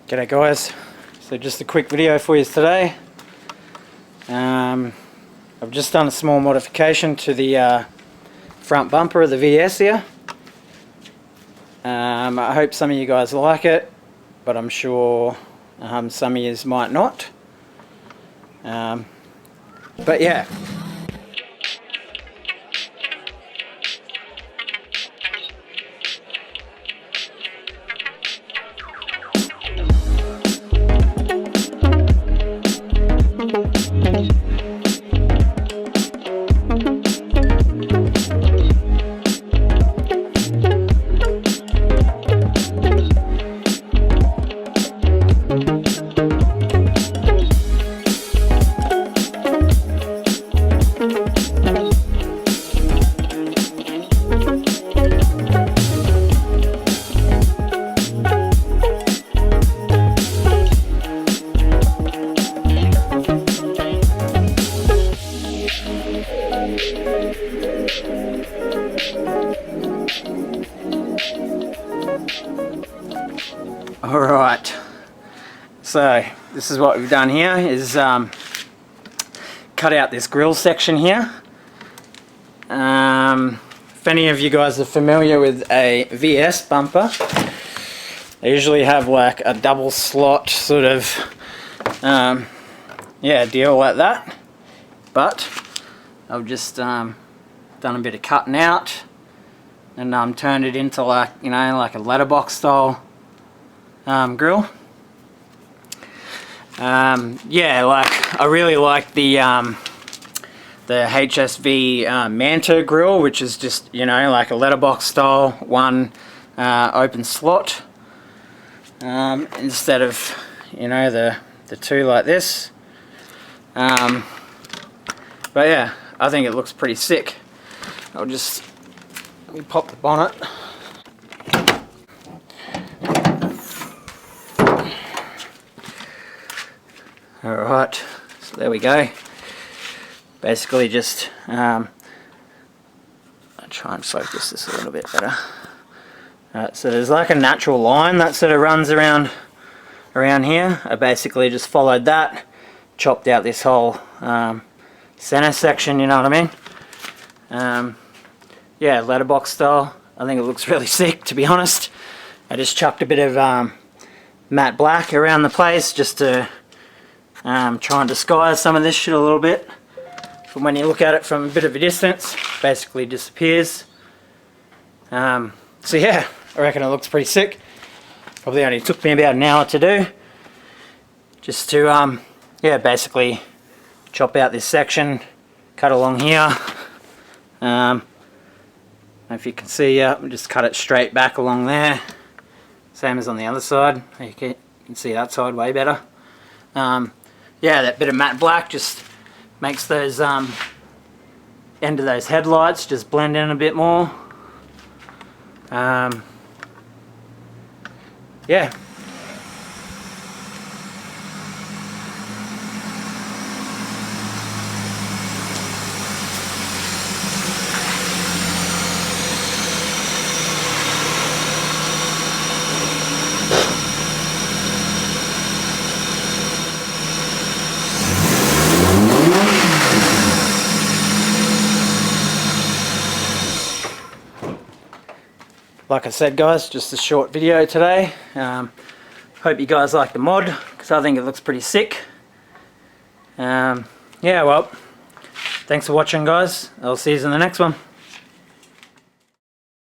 G'day guys, so just a quick video for you today. I've just done a small modification to the front bumper of the VS here. I hope some of you guys like it, but I'm sure some of you might not. But yeah. Alright, so this is what we've done here is cut out this grill section here. If any of you guys are familiar with a VS bumper, they usually have like a double slot sort of deal like that, but I've just done a bit of cutting out and turned it into like like a letterbox style grill. Like I really like the HSV Manta grill, which is just like a letterbox style, one open slot, instead of the two like this. But yeah, I think it looks pretty sick. Let me pop the bonnet. Alright, so there we go. Basically just, I'll try and focus this a little bit better. Alright, so there's like a natural line that sort of runs around here. I basically just followed that, chopped out this whole center section, you know what I mean? Yeah, letterbox style. I think it looks really sick, to be honest. I just chucked a bit of matte black around the place just to try and disguise some of this shit a little bit. But when you look at it from a bit of a distance, it basically disappears. So yeah, I reckon it looks pretty sick. Probably only took me about an hour to do. Just to, basically chop out this section, cut along here. If you can see, just cut it straight back along there. Same as on the other side. You can see that side way better. Yeah, that bit of matte black just makes those end of those headlights just blend in a bit more. Yeah. Like I said guys, just a short video today. Hope you guys like the mod, because I think it looks pretty sick. Yeah, well, thanks for watching guys. I'll see you in the next one.